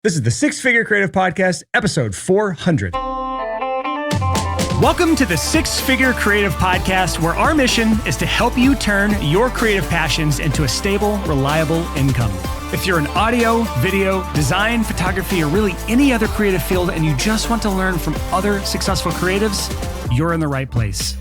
This is the Six Figure Creative Podcast, episode 400. Welcome to the Six Figure Creative Podcast, where our mission is to help you turn your creative passions into a stable, reliable income. If you're in audio, video, design, photography, or really any other creative field, and you just want to learn from other successful creatives, you're in the right place.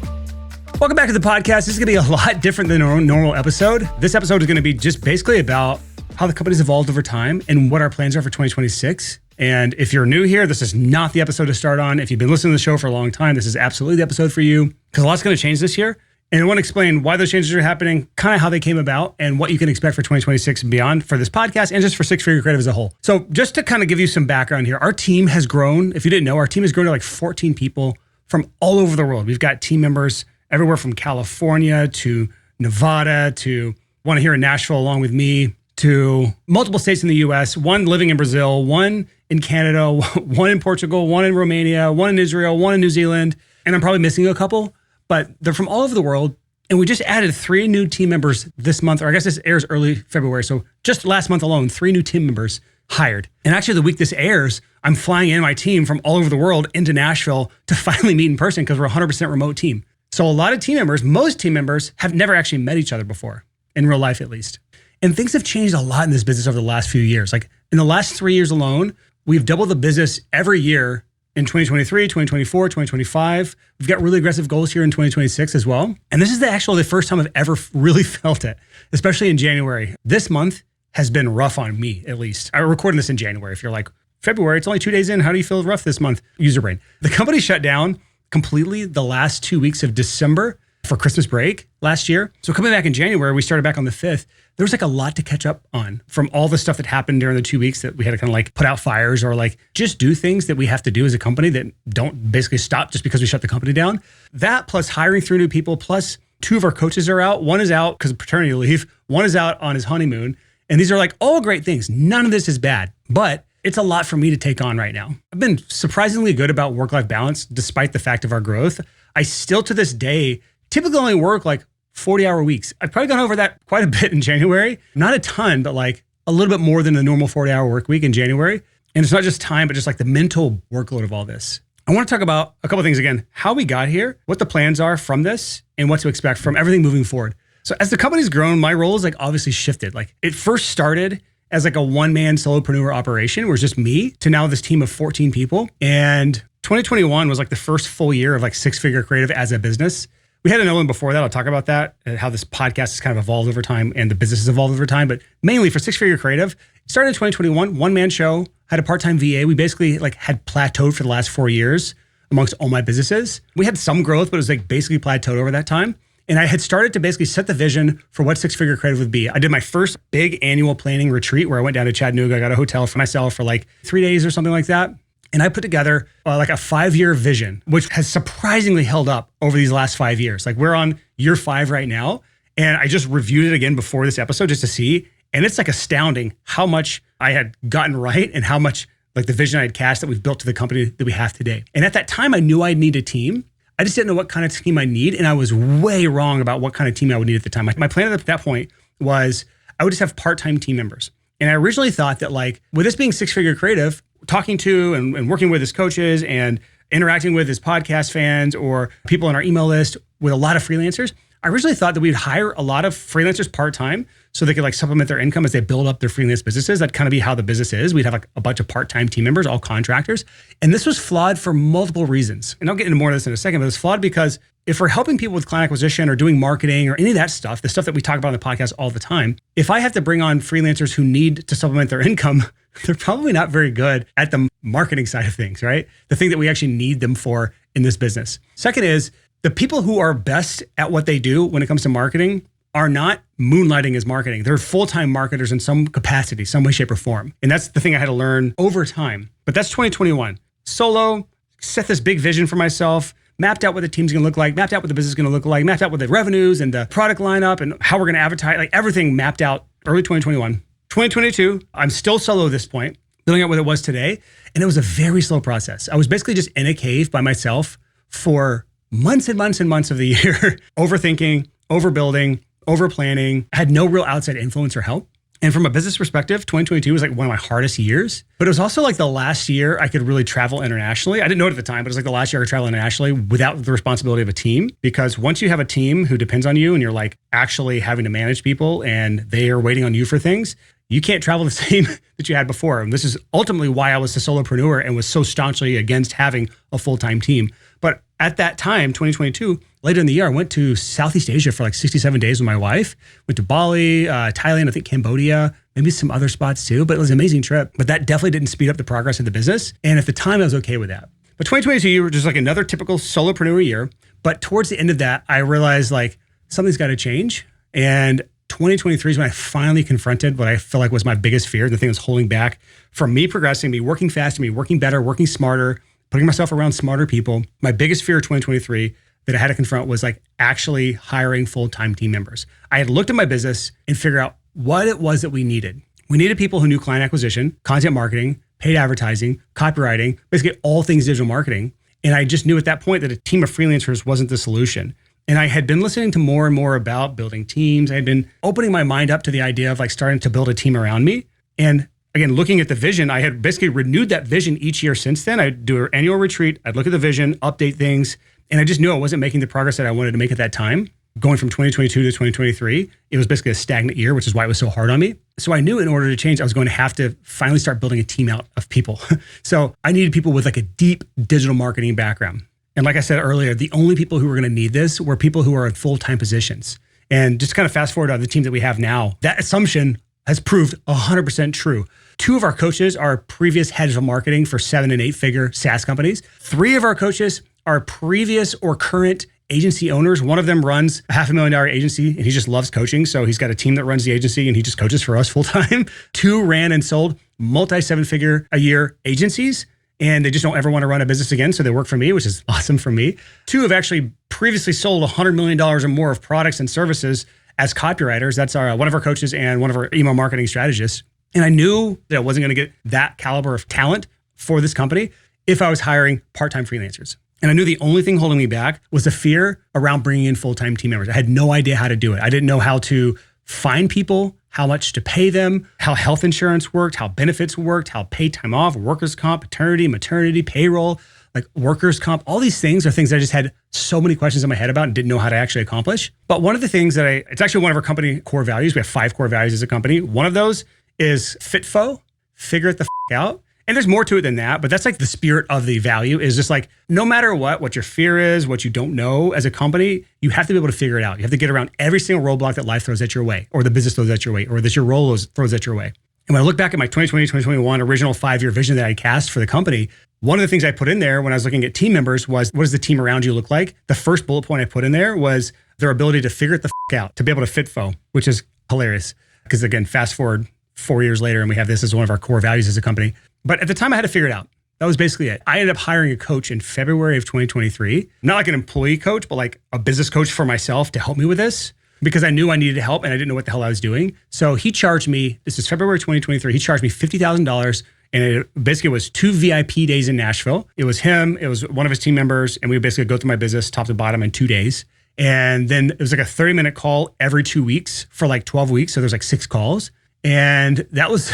Welcome back to the podcast. This is going to be a lot different than a normal episode. This episode is going to be just basically about how the company's evolved over time and what our plans are for 2026. And if you're new here, this is not the episode to start on. If you've been listening to the show for a long time, this is absolutely the episode for you because a lot's going to change this year. And I want to explain why those changes are happening, kind of how they came about, and what you can expect for 2026 and beyond for this podcast and just for Six Figure Creative as a whole. So just to kind of give you some background here, our team has grown. If you didn't know, our team has grown to like 14 people from all over the world. We've got team members everywhere from California to Nevada to one here in Nashville along with me, to multiple states in the US, one living in Brazil, one in Canada, one in Portugal, one in Romania, one in Israel, one in New Zealand, and I'm probably missing a couple, but they're from all over the world. And we just added 3 new team members this month, or I guess this airs early February. So just last month alone, 3 new team members hired. And actually the week this airs, I'm flying in my team from all over the world into Nashville to finally meet in person because we're a 100% remote team. So a lot of team members, most team members have never actually met each other before, in real life at least. And things have changed a lot in this business over the last few years. Like in the last 3 years alone, we've doubled the business every year in 2023, 2024, 2025. We've got really aggressive goals here in 2026 as well. And this is the first time I've ever really felt it, especially in January. This month has been rough on me, at least. I'm recording this in January. If you're like, February, it's only 2 days in. How do you feel rough this month? User brain. The company shut down completely the last 2 weeks of December for Christmas break last year. So coming back in January, we started back on the 5th. There was like a lot to catch up on from all the stuff that happened during the 2 weeks that we had to kind of like put out fires or like just do things that we have to do as a company that don't basically stop just because we shut the company down. That plus hiring 3 new people, plus 2 of our coaches are out. One is out because of paternity leave. One is out on his honeymoon. And these are like all great things. None of this is bad, but it's a lot for me to take on right now. I've been surprisingly good about work-life balance despite the fact of our growth. I still to this day typically only work like 40-hour weeks. I've probably gone over that quite a bit in January. Not a ton, but like a little bit more than the normal 40-hour work week in January. And it's not just time, but just like the mental workload of all this. I want to talk about a couple of things again, how we got here, what the plans are from this, and what to expect from everything moving forward. So as the company's grown, my role is like obviously shifted. Like it first started as like a one-man solopreneur operation where it's just me to now this team of 14 people. And 2021 was like the first full year of like Six Figure Creative as a business. We had another one before that. I'll talk about that and how this podcast has kind of evolved over time and the business has evolved over time. But mainly for Six Figure Creative, it started in 2021, one-man show, had a part-time VA. We basically like had plateaued for the last 4 years amongst all my businesses. We had some growth, but it was like basically plateaued over that time. And I had started to basically set the vision for what Six Figure Creative would be. I did my first big annual planning retreat where I went down to Chattanooga. I got a hotel for myself for like 3 days or something like that. And I put together like a 5-year vision, which has surprisingly held up over these last 5 years. Like we're on year 5 right now. And I just reviewed it again before this episode just to see. And it's like astounding how much I had gotten right and how much like the vision I had cast that we've built to the company that we have today. And at that time, I knew I'd need a team. I just didn't know what kind of team I need. And I was way wrong about what kind of team I would need at the time. My plan at that point was I would just have part-time team members. And I originally thought that like, with this being Six Figure Creative, talking to and working with his coaches and interacting with his podcast fans or people on our email list with a lot of freelancers, I originally thought that we'd hire a lot of freelancers part-time so they could like supplement their income as they build up their freelance businesses. That'd kind of be how the business is. We'd have like a bunch of part-time team members, all contractors. And this was flawed for multiple reasons. And I'll get into more of this in a second, but it's flawed because if we're helping people with client acquisition or doing marketing or any of that stuff, the stuff that we talk about on the podcast all the time, if I have to bring on freelancers who need to supplement their income, they're probably not very good at the marketing side of things, right? The thing that we actually need them for in this business. Second is the people who are best at what they do when it comes to marketing are not moonlighting as marketing. They're full-time marketers in some capacity, some way, shape, or form. And that's the thing I had to learn over time. But that's 2021. Solo, set this big vision for myself, mapped out what the team's gonna look like, mapped out what the business is gonna look like, mapped out what the revenues and the product lineup and how we're gonna advertise, like everything mapped out early 2021. 2022, I'm still solo at this point, building out what it was today. And it was a very slow process. I was basically just in a cave by myself for months and months and months of the year, overthinking, overbuilding, over planning. I had no real outside influence or help. And from a business perspective, 2022 was like one of my hardest years, but it was also like the last year I could really travel internationally. I didn't know it at the time, but it was like the last year I could travel internationally without the responsibility of a team. Because once you have a team who depends on you and you're like actually having to manage people and they are waiting on you for things, you can't travel the same that you had before. And this is ultimately why I was a solopreneur and was so staunchly against having a full-time team. But at that time, 2022, later in the year, I went to Southeast Asia for like 67 days with my wife. Went to Bali, Thailand, I think Cambodia, maybe some other spots too, but it was an amazing trip. But that definitely didn't speed up the progress of the business. And at the time, I was okay with that. But 2022 was just like another typical solopreneur year. But towards the end of that, I realized like something's got to change. And 2023 is when I finally confronted what I feel like was my biggest fear, the thing that's holding back from me progressing, me working faster, me working better, working smarter, putting myself around smarter people. My biggest fear of 2023 that I had to confront was like actually hiring full-time team members. I had looked at my business and figured out what it was that we needed. We needed people who knew client acquisition, content marketing, paid advertising, copywriting, basically all things digital marketing. And I just knew at that point that a team of freelancers wasn't the solution. And I had been listening to more and more about building teams. I had been opening my mind up to the idea of like starting to build a team around me. And again, looking at the vision, I had basically renewed that vision each year since then. I'd do an annual retreat. I'd look at the vision, update things. And I just knew I wasn't making the progress that I wanted to make at that time. Going from 2022 to 2023, it was basically a stagnant year, which is why it was so hard on me. So I knew in order to change, I was going to have to finally start building a team out of people. So I needed people with like a deep digital marketing background. And like I said earlier, the only people who were going to need this were people who are in full-time positions. And just kind of fast forward on the team that we have now, that assumption has proved 100% true. 2 of our coaches are previous heads of marketing for 7- and 8-figure SaaS companies. 3 of our coaches are previous or current agency owners. One of them runs a $500,000 agency and he just loves coaching. So he's got a team that runs the agency and he just coaches for us full time. 2 ran and sold multi-7-figure a year agencies. And they just don't ever want to run a business again. So they work for me, which is awesome for me. 2 have actually previously sold $100 million or more of products and services as copywriters. That's one of our coaches and one of our email marketing strategists. And I knew that I wasn't going to get that caliber of talent for this company if I was hiring part-time freelancers. And I knew the only thing holding me back was the fear around bringing in full-time team members. I had no idea how to do it. I didn't know how to find people, how much to pay them, how health insurance worked, how benefits worked, how paid time off, workers' comp, paternity, maternity, payroll, like workers' comp. All these things are things I just had so many questions in my head about and didn't know how to actually accomplish. But one of the things that it's actually one of our company core values. We have 5 core values as a company. One of those is FITFO, figure it the out. And there's more to it than that, but that's like the spirit of the value is just like, no matter what your fear is, what you don't know as a company, you have to be able to figure it out. You have to get around every single roadblock that life throws at your way, or the business throws at your way, or that your role throws at your way. And when I look back at my 2020, 2021 original 5-year vision that I cast for the company, one of the things I put in there when I was looking at team members was, what does the team around you look like? The first bullet point I put in there was their ability to figure it the out, to be able to FITFO, which is hilarious. Because again, fast forward 4 years later and we have this as one of our core values as a company. But at the time I had to figure it out. That was basically it. I ended up hiring a coach in February of 2023, not like an employee coach, but like a business coach for myself to help me with this because I knew I needed help and I didn't know what the hell I was doing. So he charged me, this is February 2023, he charged me $50,000 and it basically was 2 VIP days in Nashville. It was him, it was one of his team members, and we would basically go through my business top to bottom in 2 days. And then it was like a 30-minute call every 2 weeks for like 12 weeks. So there's like 6 calls. And that was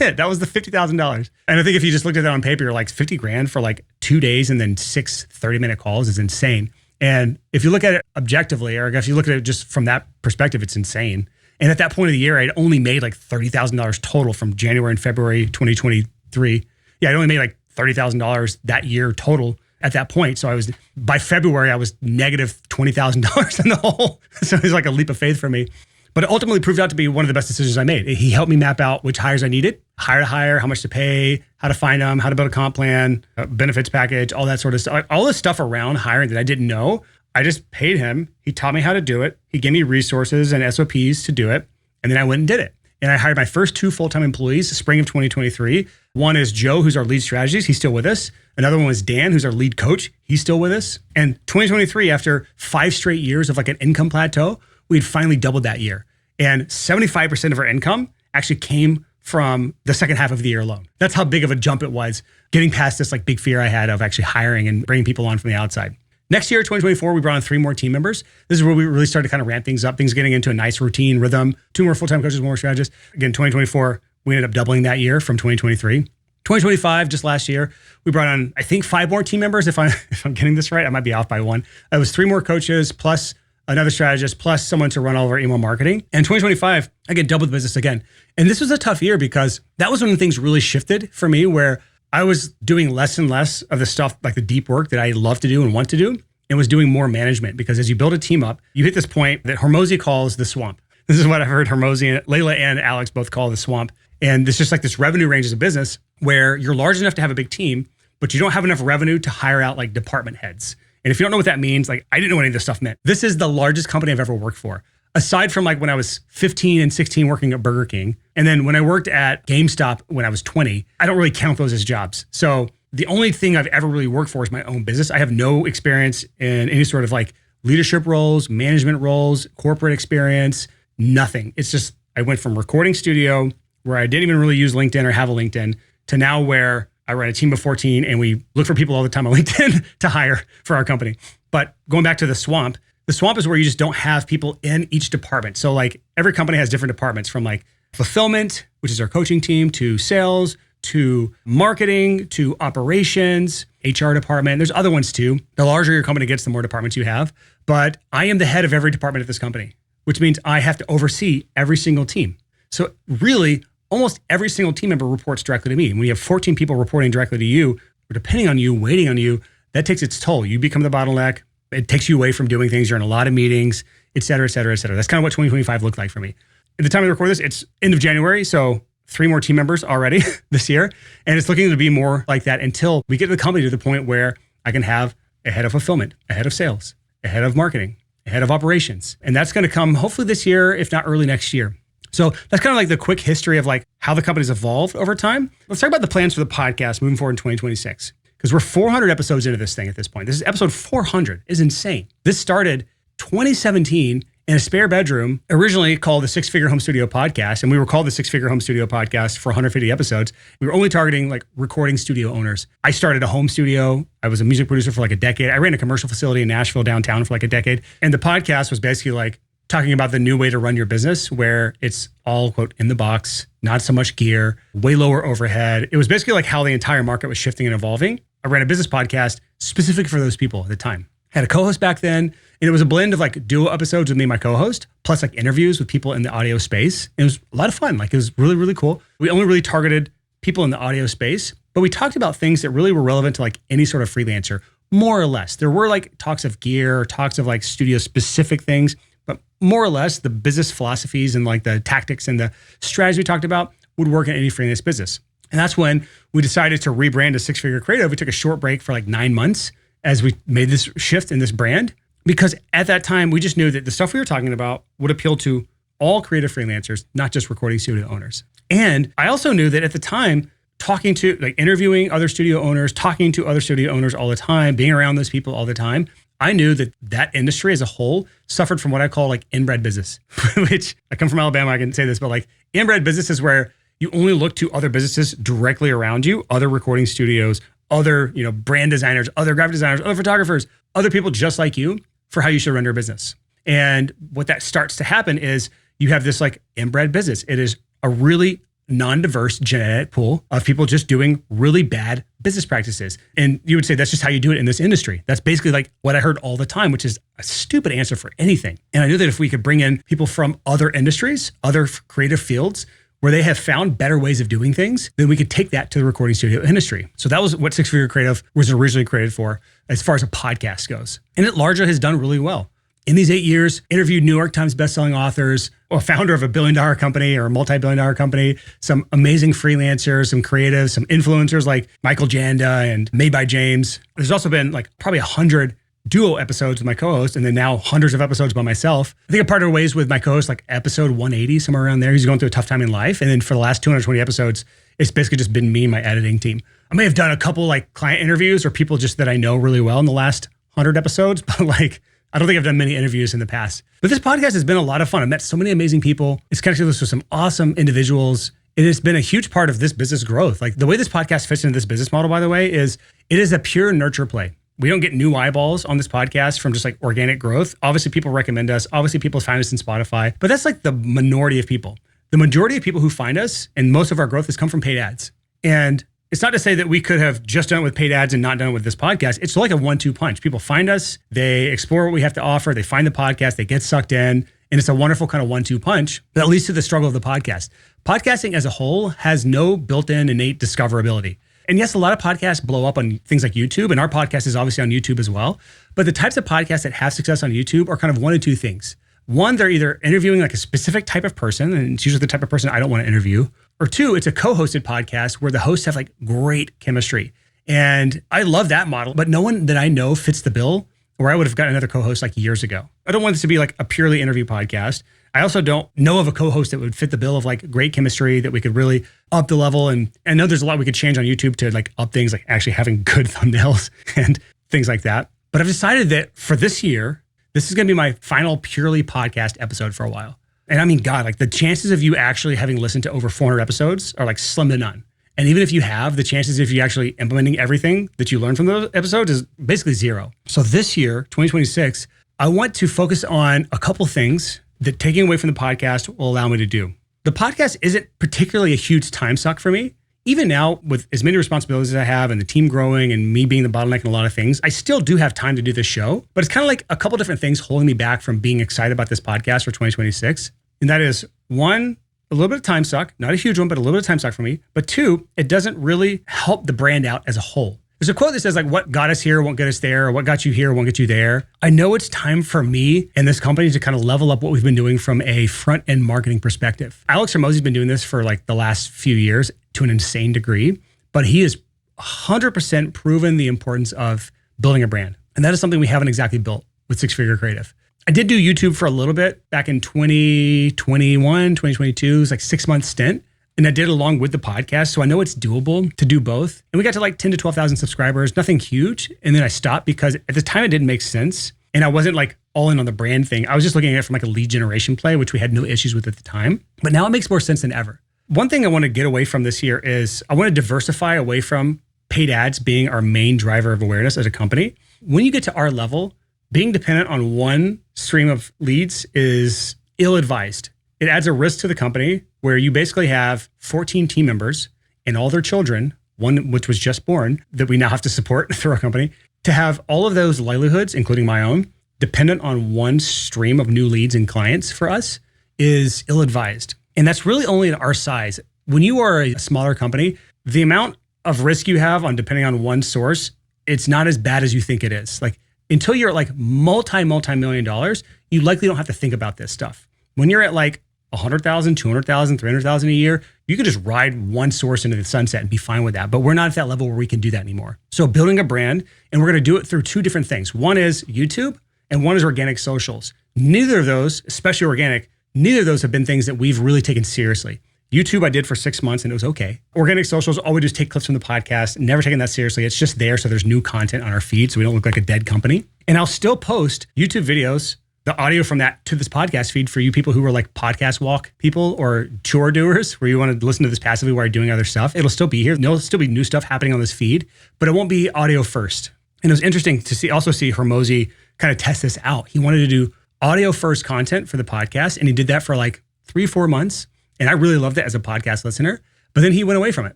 it. That was the $50,000. And I think if you just looked at that on paper, you're like $50,000 for like 2 days and then 6 30-minute calls is insane. And if you look at it objectively, or if you look at it just from that perspective, it's insane. And at that point of the year, I'd only made like $30,000 total from January and February 2023. Yeah, I'd only made like $30,000 that year total at that point. So by February, I was negative $20,000 in the hole. So it was like a leap of faith for me. But it ultimately proved out to be one of the best decisions I made. He helped me map out which hires I needed, hire to hire, how much to pay, how to find them, how to build a comp plan, benefits package, all that sort of stuff. All this stuff around hiring that I didn't know, I just paid him. He taught me how to do it. He gave me resources and SOPs to do it. And then I went and did it. And I hired my first 2 full-time employees, spring of 2023. One is Joe, who's our lead strategist. He's still with us. Another one was Dan, who's our lead coach. He's still with us. And 2023, after 5 straight years of like an income plateau, we'd finally doubled that year. And 75% of our income actually came from the second half of the year alone. That's how big of a jump it was, getting past this like big fear I had of actually hiring and bringing people on from the outside. Next year, 2024, we brought on 3 more team members. This is where we really started to kind of ramp things up, things getting into a nice routine rhythm. 2 more full-time coaches, 1 more strategists. Again, 2024, we ended up doubling that year from 2023. 2025, just last year, we brought on, I think, 5 more team members. If I'm getting this right, I might be off by 1. It was 3 more coaches plus another strategist plus someone to run all of our email marketing. And 2025, again, doubled the business again. And this was a tough year because that was when things really shifted for me, where I was doing less and less of the stuff, like the deep work that I love to do and want to do, and was doing more management. Because as you build a team up, you hit this point that Hormozi calls the swamp. This is what I've heard Hormozi, Layla and Alex both call the swamp. And it's just like this revenue range as a business where you're large enough to have a big team, but you don't have enough revenue to hire out like department heads. And if you don't know what that means, like I didn't know what any of this stuff meant. This is the largest company I've ever worked for. Aside from like when I was 15 and 16 working at Burger King, and then when I worked at GameStop when I was 20, I don't really count those as jobs. So the only thing I've ever really worked for is my own business. I have no experience in any sort of like leadership roles, management roles, corporate experience, nothing. It's just, I went from recording studio where I didn't even really use LinkedIn or have a LinkedIn to now where I run a team of 14 and we look for people all the time on LinkedIn to hire for our company. But going back to the swamp is where you just don't have people in each department. So like every company has different departments, from like fulfillment, which is our coaching team, to sales, to marketing, to operations, HR department. There's other ones too. The larger your company gets, the more departments you have. But I am the head of every department at this company, which means I have to oversee every single team. So really, almost every single team member reports directly to me. And when you have 14 people reporting directly to you, or depending on you, waiting on you, that takes its toll. You become the bottleneck. It takes you away from doing things. You're in a lot of meetings, et cetera, et cetera, et cetera. That's kind of what 2025 looked like for me. At the time I record this, it's end of January. So 3 more team members already this year. And it's looking to be more like that until we get the company to the point where I can have a head of fulfillment, a head of sales, a head of marketing, a head of operations. And that's going to come hopefully this year, if not early next year. So that's kind of like the quick history of like how the company's evolved over time. Let's talk about the plans for the podcast moving forward in 2026. Because we're 400 episodes into this thing at this point. This is episode 400. It's insane. This started 2017 in a spare bedroom, originally called the Six Figure Home Studio Podcast. And we were called the Six Figure Home Studio Podcast for 150 episodes. We were only targeting like recording studio owners. I started a home studio. I was a music producer for like a decade. I ran a commercial facility in Nashville downtown for like a decade. And the podcast was basically like talking about the new way to run your business, where it's all, quote, in the box, not so much gear, way lower overhead. It was basically like how the entire market was shifting and evolving. I ran a business podcast specific for those people at the time. I had a co-host back then, and it was a blend of like duo episodes with me and my co-host, plus like interviews with people in the audio space. It was a lot of fun. Like it was really, really cool. We only really targeted people in the audio space, but we talked about things that really were relevant to like any sort of freelancer, more or less. There were like talks of gear, talks of like studio specific things, but more or less the business philosophies and like the tactics and the strategies we talked about would work in any freelance business. And that's when we decided to rebrand as Six Figure Creative. We took a short break for like 9 months as we made this shift in this brand, because at that time we just knew that the stuff we were talking about would appeal to all creative freelancers, not just recording studio owners. And I also knew that at the time, talking to, like interviewing other studio owners, talking to other studio owners all the time, being around those people all the time, I knew that that industry as a whole suffered from what I call like inbred business, which I come from Alabama, I can say this, but like inbred business is where you only look to other businesses directly around you, other recording studios, other, brand designers, other graphic designers, other photographers, other people just like you for how you should run your business. And what that starts to happen is you have this like inbred business. It is a really non-diverse genetic pool of people just doing really bad business practices. And you would say that's just how you do it in this industry. That's basically like what I heard all the time, which is a stupid answer for anything. And I knew that if we could bring in people from other industries, other creative fields, where they have found better ways of doing things, then we could take that to the recording studio industry. So that was what Six Figure Creative was originally created for as far as a podcast goes. And it largely has done really well. In these 8 years, interviewed New York Times bestselling authors, a founder of a billion-dollar company or a multi-billion-dollar company, some amazing freelancers, some creatives, some influencers like Michael Janda and Made by James. There's also been like probably 100 duo episodes with my co-host, and then now hundreds of episodes by myself. I think I parted ways with my co-host like episode 180, somewhere around there. He's going through a tough time in life. And then for the last 220 episodes, it's basically just been me and my editing team. I may have done a couple like client interviews or people just that I know really well in the last 100 episodes, but like, I don't think I've done many interviews in the past. But this podcast has been a lot of fun. I've met so many amazing people. It's connected us with some awesome individuals. It has been a huge part of this business growth. Like the way this podcast fits into this business model, by the way, is it is a pure nurture play. We don't get new eyeballs on this podcast from just like organic growth. Obviously, people recommend us. Obviously, people find us in Spotify, but that's like the minority of people. The majority of people who find us and most of our growth has come from paid ads. And it's not to say that we could have just done it with paid ads and not done it with this podcast. It's like a 1-2 punch. People find us, they explore what we have to offer, they find the podcast, they get sucked in, and it's a wonderful kind of 1-2 punch that leads to the struggle of the podcast. Podcasting as a whole has no built-in innate discoverability. And yes, a lot of podcasts blow up on things like YouTube, and our podcast is obviously on YouTube as well. But the types of podcasts that have success on YouTube are kind of 1 of 2 things. One, they're either interviewing like a specific type of person, and it's usually the type of person I don't want to interview. Or 2, it's a co-hosted podcast where the hosts have like great chemistry. And I love that model, but no one that I know fits the bill, or I would have gotten another co-host like years ago. I don't want this to be like a purely interview podcast. I also don't know of a co-host that would fit the bill of like great chemistry that we could really up the level. And I know there's a lot we could change on YouTube to like up things, like actually having good thumbnails and things like that. But I've decided that for this year, this is going to be my final purely podcast episode for a while. And I mean, God, like the chances of you actually having listened to over 400 episodes are like slim to none. And even if you have, the chances of you actually implementing everything that you learned from those episodes is basically 0. So this year, 2026, I want to focus on a couple things that taking away from the podcast will allow me to do. The podcast isn't particularly a huge time suck for me. Even now, with as many responsibilities as I have and the team growing and me being the bottleneck in a lot of things, I still do have time to do this show. But it's kind of like a couple different things holding me back from being excited about this podcast for 2026. And that is 1, a little bit of time suck, not a huge one, but a little bit of time suck for me. But 2, it doesn't really help the brand out as a whole. There's a quote that says like, what got us here won't get us there, or what got you here won't get you there. I know it's time for me and this company to kind of level up what we've been doing from a front end marketing perspective. Alex Hormozi's been doing this for like the last few years to an insane degree, but he has 100% proven the importance of building a brand. And that is something we haven't exactly built with Six Figure Creative. I did do YouTube for a little bit back in 2021, 2022. It was like 6-month stint. And I did it along with the podcast. So I know it's doable to do both. And we got to like 10 to 12,000 subscribers, nothing huge. And then I stopped because at the time it didn't make sense. And I wasn't like all in on the brand thing. I was just looking at it from like a lead generation play, which we had no issues with at the time. But now it makes more sense than ever. One thing I want to get away from this year is I want to diversify away from paid ads being our main driver of awareness as a company. When you get to our level, being dependent on one stream of leads is ill-advised. It adds a risk to the company where you basically have 14 team members and all their children, one which was just born, that we now have to support through our company, to have all of those livelihoods, including my own, dependent on one stream of new leads and clients for us is ill-advised. And that's really only at our size. When you are a smaller company, the amount of risk you have on depending on one source, it's not as bad as you think it is. Like until you're at like multi-million dollars, you likely don't have to think about this stuff. When you're at like 100,000, 200,000, 300,000 a year, you can just ride one source into the sunset and be fine with that. But we're not at that level where we can do that anymore. So building a brand, and we're going to do it through 2 different things. One is YouTube and one is organic socials. Neither of those, especially organic, neither of those have been things that we've really taken seriously. YouTube I did for 6 months and it was okay. Organic socials, all we do is take clips from the podcast, never taken that seriously. It's just there so there's new content on our feed so we don't look like a dead company. And I'll still post YouTube videos, the audio from that to this podcast feed for you people who are like podcast walk people or chore doers where you want to listen to this passively while you're doing other stuff. It'll still be here. There'll still be new stuff happening on this feed, but it won't be audio first. And it was interesting to also see Hormozi kind of test this out. He wanted to do audio first content for the podcast and he did that for like 3-4 months. And I really loved it as a podcast listener, but then he went away from it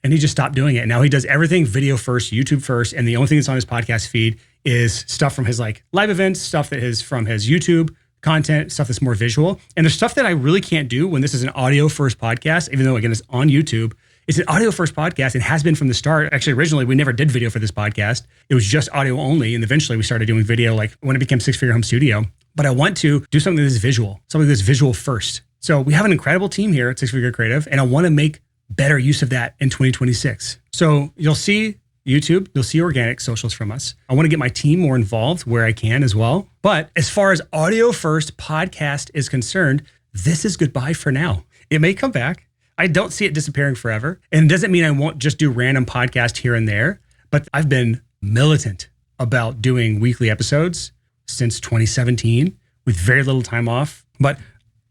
and he just stopped doing it. And now he does everything video first, YouTube first. And the only thing that's on his podcast feed is stuff from his like live events, stuff that is from his YouTube content, stuff that's more visual. And there's stuff that I really can't do when this is an audio first podcast, even though again, it's on YouTube. It's an audio first podcast and has been from the start. Actually, originally we never did video for this podcast. It was just audio only. And eventually we started doing video like when it became Six Figure Home Studio. But I want to do something that's visual, something that's visual first. So we have an incredible team here at Six Figure Creative, and I want to make better use of that in 2026. So you'll see YouTube, you'll see organic socials from us. I want to get my team more involved where I can as well. But as far as audio first podcast is concerned, this is goodbye for now. It may come back. I don't see it disappearing forever. And it doesn't mean I won't just do random podcasts here and there, but I've been militant about doing weekly episodes since 2017 with very little time off. But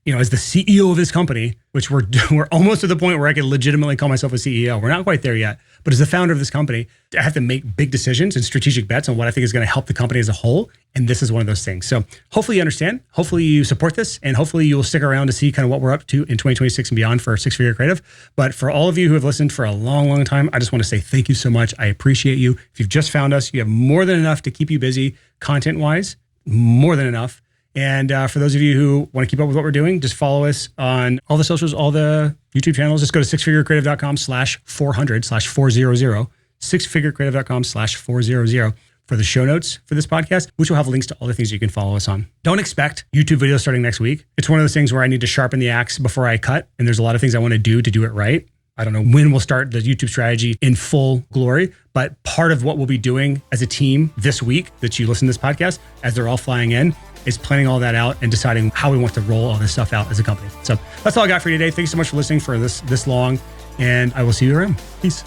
you know, as the CEO of this company, which we're almost to the point where I could legitimately call myself a CEO. We're not quite there yet, But as the founder of this company, I have to make big decisions and strategic bets on what I think is going to help the company as a whole. And this is one of those things. So hopefully you understand, hopefully you support this, and hopefully you'll stick around to see kind of what we're up to in 2026 and beyond for Six Figure Creative. But for all of you who have listened for a long, long time, I just want to say thank you so much. I appreciate you. If you've just found us, you have more than enough to keep you busy content-wise, more than enough. And for those of you who want to keep up with what we're doing, just follow us on all the socials, all the YouTube channels. Just go to sixfigurecreative.com/400/400, sixfigurecreative.com/400 for the show notes for this podcast, which will have links to all the things you can follow us on. Don't expect YouTube videos starting next week. It's one of those things where I need to sharpen the axe before I cut. And there's a lot of things I want to do it right. I don't know when we'll start the YouTube strategy in full glory, but part of what we'll be doing as a team this week that you listen to this podcast, as they're all flying in, is planning all that out and deciding how we want to roll all this stuff out as a company. So that's all I got for you today. Thanks so much for listening for this long, and I will see you around. Peace.